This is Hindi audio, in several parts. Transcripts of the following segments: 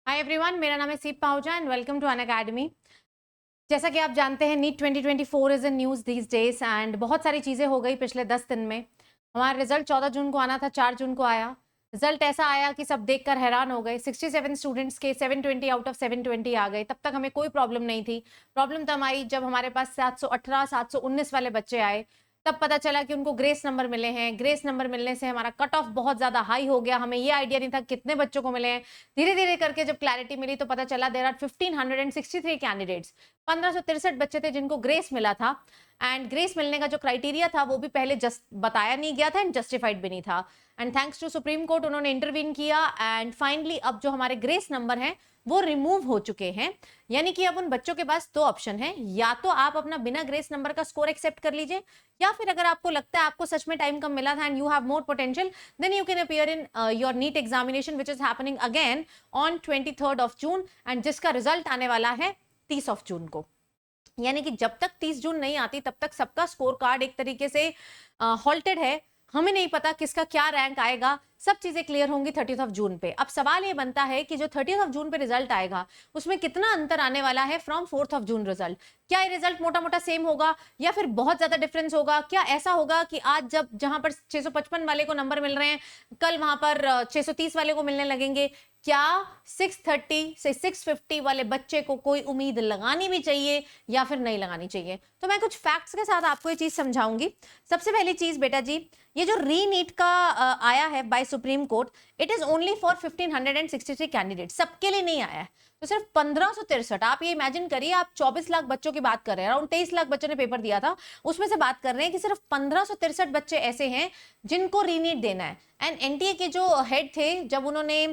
हाय एवरीवन, मेरा नाम है Seep Pahuja and welcome to Unacademy. जैसा कि आप जानते हैं, NEET 2024 is in news these days and बहुत सारी चीज़ें हो गई पिछले 10 दिन में। हमारा रिजल्ट 14 जून को आना था, 4 जून को आया। रिजल्ट ऐसा आया कि सब देखकर हैरान हो गए। 67 स्टूडेंट्स के 720 आउट ऑफ 720 आ गए। तब तक हमें कोई प्रॉब्लम नहीं थी। प्रॉब्लम तब आई जब हमारे पास 718 719 वाले बच्चे आए। तब पता चला कि उनको ग्रेस नंबर मिले हैं। ग्रेस नंबर मिलने से हमारा कट ऑफ बहुत ज़्यादा हाई हो गया। हमें ये आइडिया नहीं था कितने बच्चों को मिले हैं। धीरे धीरे करके जब क्लैरिटी मिली तो पता चला देयर आर 1563 कैंडिडेट्स। 1563 बच्चे थे जिनको ग्रेस मिला था। एंड ग्रेस मिलने का जो क्राइटेरिया था वो भी पहले जस्ट बताया नहीं गया था एंड जस्टिफाइड भी नहीं था। And thanks to Supreme Court, उन्होंने इंटरवीन किया एंड फाइनली अब जो हमारे ग्रेस नंबर हैं वो रिमूव हो चुके हैं। यानी कि अब उन बच्चों के पास दो ऑप्शन है, या तो आप अपना बिना ग्रेस नंबर का स्कोर एक्सेप्ट कर लीजिए, या फिर अगर आपको लगता है आपको सच में टाइम कम मिला था and you have more potential, then you can appear in your NEET examination which is happening again on 23rd of June and जिसका रिजल्ट आने वाला है 30 ऑफ जून को। यानी कि जब तक 30 जून नहीं आती तब तक सबका स्कोर कार्ड एक तरीके से हॉल्टेड है। हमें नहीं पता किसका क्या रैंक आएगा। सब चीजें क्लियर होंगी 30 ऑफ जून पे। अब सवाल ये बनता है कि जो 30 ऑफ जून पे रिजल्ट आएगा उसमें कितना अंतर आने वाला है from 4th of June result. क्या ये रिजल्ट मोटा मोटा सेम होगा या फिर बहुत ज्यादा डिफरेंस होगा? क्या ऐसा होगा कि आज जब जहां पर 655 वाले को नंबर मिल रहे हैं, कल वहां पर 630 वाले को मिलने लगेंगे? क्या 630 से 650 वाले बच्चे को कोई उम्मीद लगानी भी चाहिए या फिर नहीं लगानी चाहिए? तो मैं कुछ फैक्ट्स के साथ आपको ये चीज समझाऊंगी। सबसे पहली चीज बेटा जी, ये जो रीनीट का आया है by Supreme Court, it is only for 1563 candidate, सबके लिए नहीं आया है। तो सिर्फ 1563, आप ये इमेजिन करिए, आप 24 लाख बच्चों की बात कर रहे हैं, अराउंड 23 लाख बच्चों ने पेपर दिया था, उसमें से बात कर रहे हैं कि सिर्फ 1563 बच्चे ऐसे हैं जिनको रीनीट देना है। एंड एनटीए के जो हेड थे, जब उन्होंने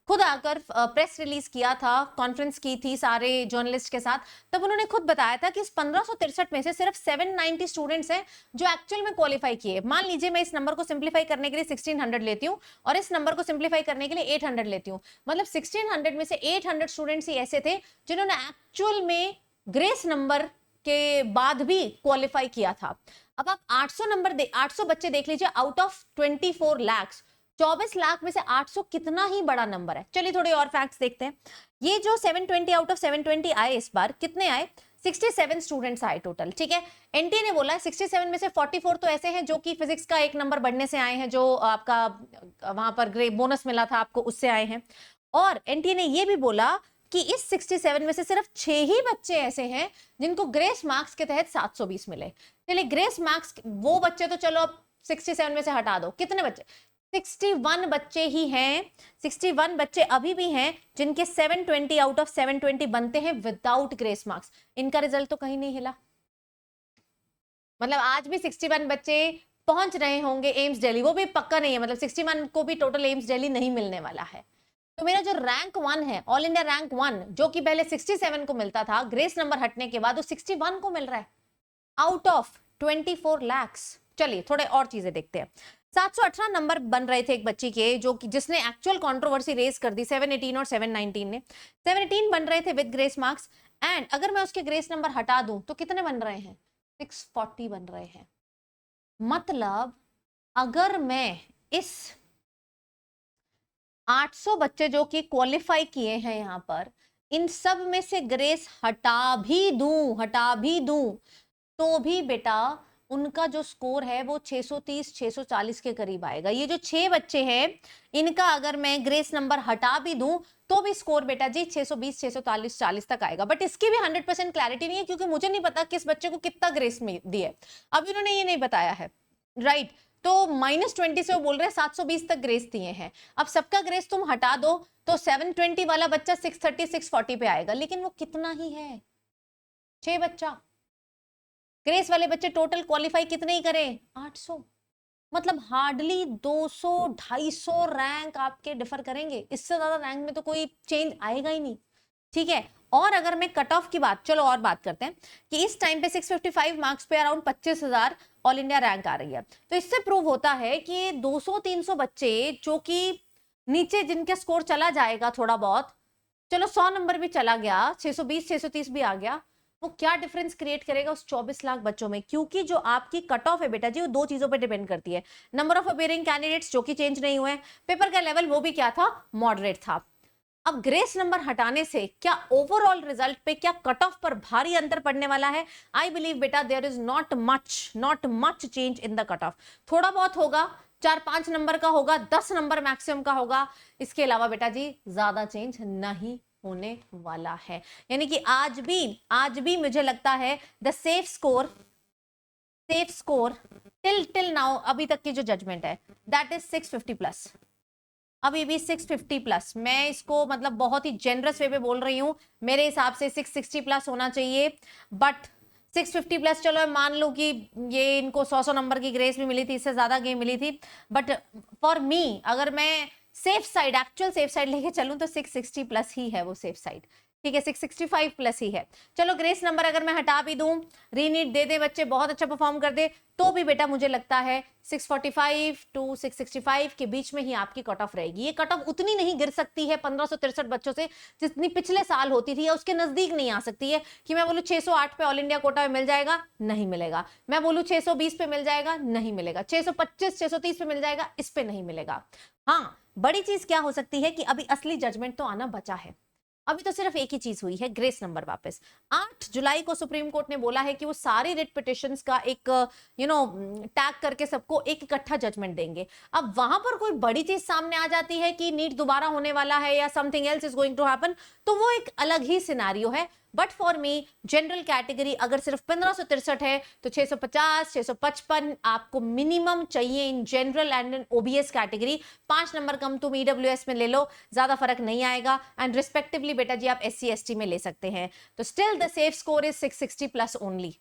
खुद आकर प्रेस रिलीज किया था, कॉन्फ्रेंस की थी सारे जर्नलिस्ट के साथ, तब उन्होंने खुद बताया था कि इस 1563 में से सिर्फ 790 स्टूडेंट्स हैं जो एक्चुअल में क्वालिफाई किए। मान लीजिए मैं इस नंबर को सिंप्लीफाई करने के लिए 1600 लेती हूँ और इस नंबर को सिंप्लीफाई करने के लिए 800 लेती हूँ, मतलब 1600 में से 800 स्टूडेंट्स ही ऐसे थे जिन्होंने एक्चुअल में ग्रेस नंबर के बाद भी क्वालिफाई किया था। अब आप 800 नंबर 800 बच्चे देख लीजिए आउट ऑफ 24 लाख। 24 लाख में से 800 कितना ही बड़ा नंबर है। चलिए थोड़े और फैक्ट्स देखते हैं। ये जो 720 आउट ऑफ 720 आए, इस बार कितने आए? 67 स्टूडेंट्स आए टोटल। ठीक है, एनटीए ने बोला 67 में से 44 तो ऐसे हैं जो कि फिजिक्स का एक नंबर बढ़ने से आए हैं, जो आपका वहां पर ग्रे बोनस मिला था आपको, उससे आए हैं। और एनटीए ने ये भी बोला कि इस 67 में से सिर्फ 6 ही बच्चे ऐसे हैं जिनको ग्रेस मार्क्स के तहत 720 मिले। चलिए ग्रेस मार्क्स वो बच्चे तो चलो अब 67 में से हटा दो, कितने बच्चे? 61 बच्चे ही हैं, 61 बच्चे अभी भी हैं जिनके 720 आउट ऑफ 720 बनते हैं विदाउट ग्रेस मार्क्स। इनका रिजल्ट तो कहीं नहीं हिला। मतलब आज भी 61 बच्चे पहुंच रहे होंगे एम्स दिल्ली, वो भी पक्का नहीं है, मतलब 61 को भी टोटल एम्स दिल्ली नहीं मिलने वाला है। तो मेरा जो रैंक 1 है, ऑल इंडिया रैंक 1, जो कि पहले 67 को मिलता था, ग्रेस नंबर हटने के बाद वो 61 को मिल रहा है आउट ऑफ 24 लाख्स। चलिए थोड़े और चीजें देखते हैं। 718 नंबर बन रहे थे एक बच्ची के, जो कि जिसने एक्चुअल कंट्रोवर्सी रेज कर दी 718 और 719 ने। 718 बन रहे थे विद ग्रेस मार्क्स, एंड अगर मैं उसके ग्रेस नंबर हटा दूं तो कितने बन रहे हैं? 640 बन रहे हैं। मतलब अगर मैं इस 800 बच्चे जो कि क्वालिफाई किए हैं यहां पर, इन सब में से ग्रेस हटा भी दूं तो भी बेटा उनका जो स्कोर है वो 630 640 के करीब आएगा। ये जो 6 बच्चे हैं, इनका अगर मैं ग्रेस नंबर हटा भी दूं तो भी स्कोर बेटा जी 620 640 40 तक आएगा। बट इसकी भी 100% क्लैरिटी नहीं है, क्योंकि मुझे नहीं पता किस बच्चे को कितना ग्रेस में दिया है, अभी उन्होंने ये नहीं बताया है, राइट? तो -20 से वो बोल रहे हैं 720 तक ग्रेस दिए हैं। अब सबका ग्रेस तुम हटा दो तो 720 वाला बच्चा 630 640 पे आएगा, लेकिन वो कितना ही है? 6 बच्चा। ग्रेस वाले बच्चे टोटल क्वालिफाई कितने ही करें? 800। मतलब हार्डली 200 250 रैंक आपके डिफर करेंगे, इससे ज्यादा रैंक में तो कोई चेंज आएगा ही नहीं। ठीक है, और अगर मैं कट ऑफ की बात, चलो और बात करते हैं कि इस टाइम पे 655 मार्क्स पे अराउंड 25,000 ऑल इंडिया रैंक आ रही है। तो इससे प्रूव होता है कि 200-300 बच्चे जो कि नीचे जिनके स्कोर चला जाएगा थोड़ा बहुत, चलो 100 नंबर भी चला गया, 620 630 भी आ गया, वो क्या डिफरेंस क्रिएट करेगा उस 24 लाख बच्चों में? क्योंकि जो आपकी कट ऑफ है बेटा जी, वो दो चीजों पे डिपेंड करती है। नंबर ऑफ अपियरिंग कैंडिडेट्स जो कि चेंज नहीं हुए, पेपर का लेवल वो भी क्या था? मॉडरेट था। अब ग्रेस नंबर हटाने से क्या ओवरऑल रिजल्ट पे, क्या कट ऑफ पर भारी अंतर पड़ने वाला है? आई बिलीव बेटा there is not much change in the cut off. थोड़ा बहुत होगा, 4-5 नंबर का होगा, 10 नंबर मैक्सिमम का होगा, इसके अलावा बेटा जी ज्यादा चेंज नहीं होने वाला है। यानी कि आज भी मुझे लगता है the safe score till now, अभी तक की जो जजमेंट है, दैट इज 650 प्लस। अभी भी 650 प्लस, मैं इसको मतलब बहुत ही जेनरस वे पे बोल रही हूँ, मेरे हिसाब से 660 प्लस होना चाहिए। बट 650 प्लस चलो मान लो कि ये इनको 100 नंबर की ग्रेस भी मिली थी, इससे ज्यादा गेम मिली थी, बट फॉर मी अगर मैं एक्चुअल सेफ साइड लेके चलूं तो 660 प्लस ही है वो सेफ साइड। ठीक है, 665 प्लस ही है। चलो ग्रेस नंबर अगर मैं हटा भी दूं, रीनीट दे दे बच्चे, बहुत अच्छा परफॉर्म कर दे, तो भी बेटा मुझे लगता है 645 टू 665 के बीच में ही आपकी कट ऑफ रहेगी। ये कट ऑफ उतनी नहीं गिर सकती है 1563 बच्चों से जितनी पिछले साल होती थी, या उसके नजदीक नहीं आ सकती है कि मैं बोलूं 608 पे ऑल इंडिया कोटा में मिल जाएगा, नहीं मिलेगा। मैं बोलूं 620 पे मिल जाएगा, नहीं मिलेगा। 625 630 पे मिल जाएगा, इस पे नहीं मिलेगा। हाँ, बड़ी चीज क्या हो सकती है कि अभी असली जजमेंट तो आना बचा है। अभी तो सिर्फ एक ही चीज हुई है, ग्रेस नंबर वापस। 8 जुलाई को सुप्रीम कोर्ट ने बोला है कि वो सारी रिट पिटिशंस का एक टैग करके सबको एक इकट्ठा जजमेंट देंगे। अब वहां पर कोई बड़ी चीज सामने आ जाती है कि नीट दोबारा होने वाला है या something else is going to happen, तो वो एक अलग ही सिनारियो है। But for me general category अगर सिर्फ 1563 है तो 650 655 आपको मिनिमम चाहिए in general and in OBC category. 5 number कम तुम ईडब्ल्यूएस में ले लो, ज्यादा फर्क नहीं आएगा। एंड रिस्पेक्टिवली बेटा जी आप एससी एसटी में ले सकते हैं। तो still the safe score is 660 plus only.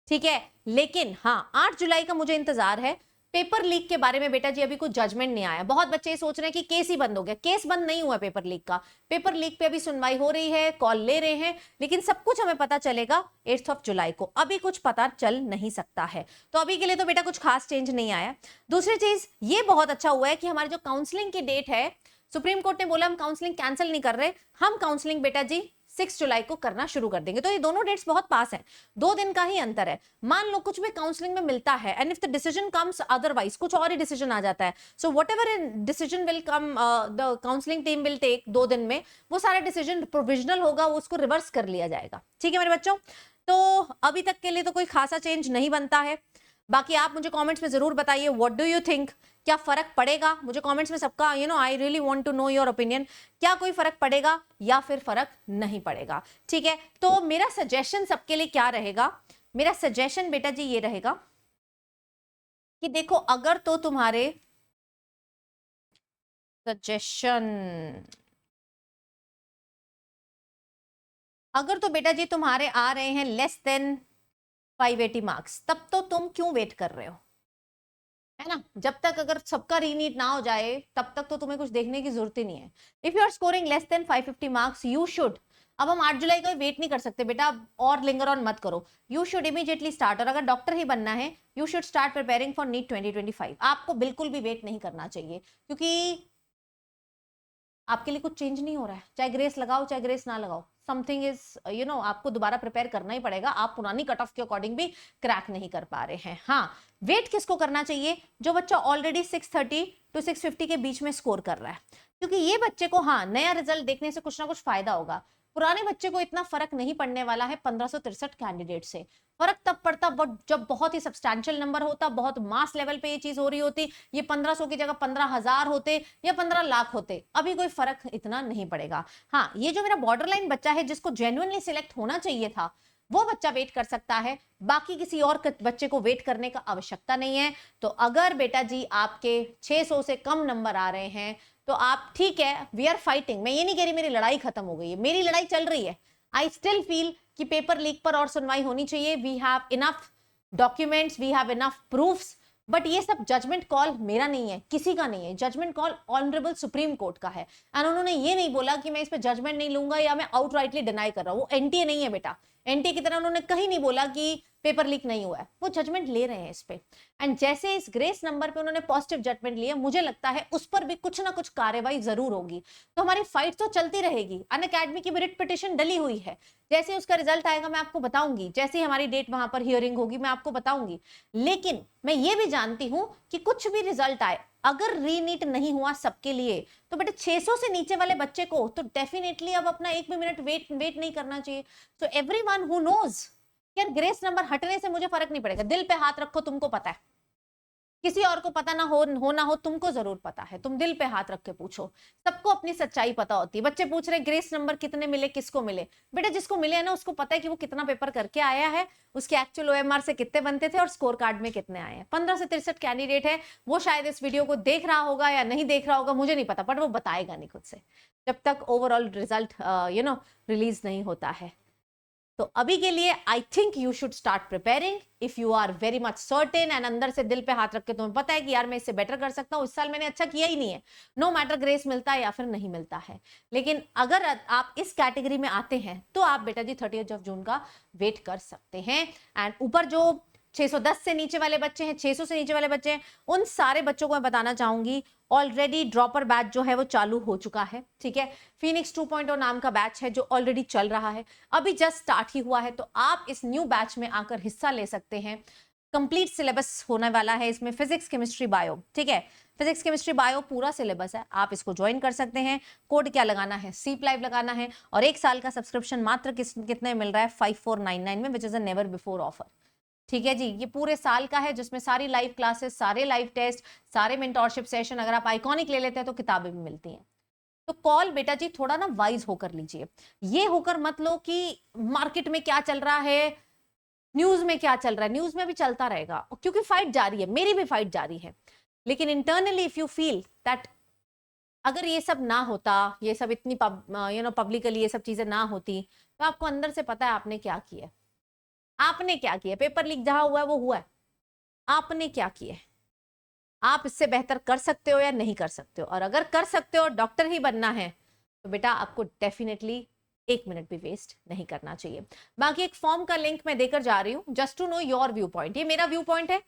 ठीक है, लेकिन हाँ 8 जुलाई का मुझे इंतजार है। पेपर लीक के बारे में बेटा जी अभी कोई जजमेंट नहीं आया। बहुत बच्चे सोच रहे हैं कि केस ही बंद हो गया, केस बंद नहीं हुआ पेपर लीक का। पेपर लीक पे अभी सुनवाई हो रही है, कॉल ले रहे हैं, लेकिन सब कुछ हमें पता चलेगा 8 जुलाई को। अभी कुछ पता चल नहीं सकता है, तो अभी के लिए तो बेटा कुछ खास चेंज नहीं आया। दूसरी चीज ये बहुत अच्छा हुआ है कि हमारे जो काउंसलिंग की डेट है, सुप्रीम कोर्ट ने बोला हम काउंसलिंग कैंसिल नहीं कर रहे, हम काउंसलिंग बेटा जी 6 जुलाई को करना शुरू कर देंगे। तो ये दोनों डेट्स बहुत पास हैं, 2 दिन का ही अंतर है। मान लो कुछ भी काउंसलिंग में मिलता है and if the decision comes otherwise, कुछ और ही डिसीजन आ जाता है, so whatever decision will come the counselling team will take 2 दिन में, वो सारा डिसीजन प्रोविजनल होगा, वो उसको रिवर्स कर लिया जाएगा। ठीक है मेरे बच्चों, तो अभी तक के लिए तो कोई खासा चेंज नहीं बनता है। बाकी आप मुझे कमेंट्स में जरूर बताइए व्हाट डू यू थिंक, क्या फर्क पड़ेगा? मुझे कमेंट्स में सबका I really want to know your opinion, क्या कोई फर्क पड़ेगा या फिर फर्क नहीं पड़ेगा? ठीक है, तो मेरा सजेशन सबके लिए क्या रहेगा? मेरा सजेशन बेटा जी ये रहेगा कि देखो अगर तो तुम्हारे सजेशन अगर तो बेटा जी तुम्हारे आ रहे हैं लेस देन 580 मार्क्स, तब तो तुम क्यों वेट कर रहे हो, है ना? जब तक अगर सबका रीनीट ना हो जाए तब तक तो तुम्हें कुछ देखने की जरूरत ही नहीं है। If you are scoring less than 550 marks you should, अब हम 8 जुलाई का वेट नहीं कर सकते बेटा, और लिंगर ऑन मत करो, यू शुड इमीडिएटली स्टार्ट। और अगर डॉक्टर ही बनना है you should start preparing for NEET 2025। आपको बिल्कुल भी वेट नहीं करना चाहिए, क्योंकि आपके लिए कुछ चेंज नहीं हो रहा है। चाहे ग्रेस लगाओ चाहे ग्रेस ना लगाओ, समथिंग इज आपको दोबारा प्रिपेयर करना ही पड़ेगा। आप पुरानी कट ऑफ के अकॉर्डिंग भी क्रैक नहीं कर पा रहे हैं। हाँ, वेट किसको करना चाहिए? जो बच्चा ऑलरेडी 630 टू 650 के बीच में स्कोर कर रहा है, क्योंकि ये बच्चे को हाँ नया रिजल्ट देखने से कुछ ना कुछ फायदा होगा। पुराने बच्चे को इतना फर्क नहीं पड़ने वाला है 1563 कैंडिडेट से। फर्क तब पड़ता जब बहुत ही सब्सटैंशियल नंबर होता, बहुत मास लेवल पे ये चीज हो रही होती, ये 1500 की जगह 15,000 होते या 15 लाख होते, अभी कोई फर्क इतना नहीं पड़ेगा। हाँ, ये जो मेरा बॉर्डर लाइन बच्चा है जिसको जेन्युइनली सिलेक्ट होना चाहिए था, वो बच्चा वेट कर सकता है, बाकी किसी और बच्चे को वेट करने का आवश्यकता नहीं है। तो अगर बेटा जी आपके 600 से कम नंबर आ रहे हैं तो आप ठीक है, वी आर फाइटिंग। मैं ये नहीं कह रही मेरी लड़ाई खत्म हो गई है, मेरी लड़ाई चल रही है। आई स्टिल फील कि पेपर लीक पर और सुनवाई होनी चाहिए। We have enough documents, we have enough proofs, but ये सब जजमेंट कॉल मेरा नहीं है, किसी का नहीं है। Judgement call honourable Supreme Court का है। एंड उन्होंने ये नहीं बोला कि मैं इस पे जजमेंट नहीं लूंगा या मैं आउटराइटली डिनाई कर रहा हूं। वो एनटीए नहीं है बेटा, एनटीए की तरह उन्होंने कहीं नहीं बोला कि पेपर लीक नहीं हुआ है, वो जजमेंट ले रहे हैं इस पे। एंड जैसे इस ग्रेस नंबर पे उन्होंने पॉजिटिव जजमेंट लिया, मुझे लगता है उस पर भी कुछ ना कुछ कार्रवाई जरूर होगी। तो हमारी फाइट तो चलती रहेगी। अनअकैडमी की रिट पिटिशन डली हुई है, जैसे उसका रिजल्ट आएगा मैं आपको बताऊंगी, जैसे ही हमारी डेट वहां पर हियरिंग होगी मैं आपको बताऊंगी। लेकिन मैं ये भी जानती हूं कि कुछ भी रिजल्ट आए, अगर रीनीट नहीं हुआ सबके लिए तो बेटा 600 से नीचे वाले बच्चे को तो डेफिनेटली अब अपना 1 भी मिनट वेट नहीं करना चाहिए। सो एवरीवन हु नोज यार ग्रेस नंबर हटने से मुझे फर्क नहीं पड़ेगा, दिल पे हाथ रखो, तुमको पता है, किसी और को पता ना हो तुमको जरूर पता है, तुम दिल पे हाथ रख के पूछो, सबको अपनी सच्चाई पता होती है। बच्चे पूछ रहे ग्रेस नंबर कितने मिले, किसको मिले, बेटा जिसको मिले है ना उसको पता है कि वो कितना पेपर करके आया है, उसके एक्चुअल ओएमआर से कितने बनते थे और स्कोर कार्ड में कितने आए हैं। 15 से 63 कैंडिडेट है, वो शायद इस वीडियो को देख रहा होगा या नहीं देख रहा होगा मुझे नहीं पता, बट वो बताएगा नहीं खुद से जब तक ओवरऑल रिजल्ट रिलीज नहीं होता है। तो अभी के लिए I think you should start preparing if you are very much certain and अंदर से दिल पे हाथ रख के तुम्हें पता है कि यार मैं इससे बेटर कर सकता हूँ, इस साल मैंने अच्छा किया ही नहीं है, नो मैटर ग्रेस मिलता है या फिर नहीं मिलता है। लेकिन अगर आप इस कैटेगरी में आते हैं तो आप बेटा जी 30 जून का वेट कर सकते हैं। एंड ऊपर जो 610 से नीचे वाले बच्चे हैं, 600 से नीचे वाले बच्चे हैं, उन सारे बच्चों को मैं बताना चाहूंगी ऑलरेडी ड्रॉपर बैच जो है वो चालू हो चुका है, ठीक है। फिनिक्स 2.0 नाम का बैच है जो ऑलरेडी चल रहा है, अभी जस्ट स्टार्ट ही हुआ है, तो आप इस न्यू बैच में आकर हिस्सा ले सकते हैं। कंप्लीट सिलेबस होने वाला है इसमें, फिजिक्स केमिस्ट्री बायो, ठीक है, फिजिक्स केमिस्ट्री बायो पूरा सिलेबस है, आप इसको ज्वाइन कर सकते हैं। कोड क्या लगाना है, सीप लाइव लगाना है, और 1 साल का सब्सक्रिप्शन मात्र कितने मिल रहा है 5499 में, which is a never before offer, ठीक है जी। ये पूरे साल का है जिसमें सारी लाइव क्लासेस, सारे लाइव टेस्ट, सारे मेंटोरशिप सेशन, अगर आप आइकॉनिक ले लेते हैं तो किताबें भी मिलती हैं। तो कॉल बेटा जी थोड़ा ना वाइज होकर लीजिए, ये होकर मत लो कि मार्केट में क्या चल रहा है, न्यूज में क्या चल रहा है, न्यूज में भी चलता रहेगा क्योंकि फाइट जारी है, मेरी भी फाइट जारी है। लेकिन internally if you feel that अगर ये सब ना होता, ये सब इतनी पब्लिकली ये सब चीजें ना होती, तो आपको अंदर से पता है आपने क्या किया, आपने क्या किया, पेपर लीक जहां हुआ है वो हुआ है, आपने क्या किया, आप इससे बेहतर कर सकते हो या नहीं कर सकते हो। और अगर कर सकते हो, डॉक्टर ही बनना है, तो बेटा आपको डेफिनेटली 1 मिनट भी वेस्ट नहीं करना चाहिए। बाकी एक फॉर्म का लिंक मैं देकर जा रही हूँ just to know your viewpoint, ये मेरा व्यू पॉइंट है,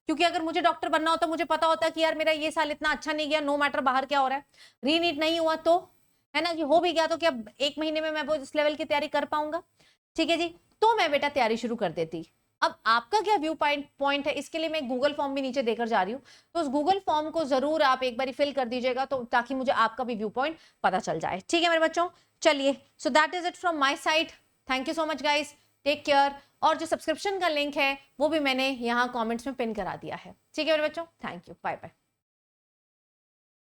क्योंकि अगर मुझे डॉक्टर बनना होता मुझे पता होता कि यार मेरा ये साल इतना अच्छा नहीं गया, नो मैटर बाहर क्या हो रहा है, रीनीट नहीं हुआ तो है ना, कि हो भी गया तो क्या 1 महीने में मैं वो इस लेवल की तैयारी कर पाऊंगा, ठीक है जी, तो मैं बेटा तैयारी शुरू कर देती। अब आपका क्या व्यू पॉइंट है, इसके लिए मैं गूगल फॉर्म भी नीचे देकर जा रही हूँ, तो उस गूगल फॉर्म को जरूर आप एक बार फिल कर दीजिएगा, तो ताकि मुझे आपका भी व्यू पॉइंट पता चल जाए, ठीक है मेरे बच्चों। चलिए, so that is it from my side, thank you so much guys, take care. और जो सब्सक्रिप्शन का लिंक है वो भी मैंने यहाँ कॉमेंट्स में पिन करा दिया है, ठीक है मेरे बच्चों, थैंक यू, बाय बाय।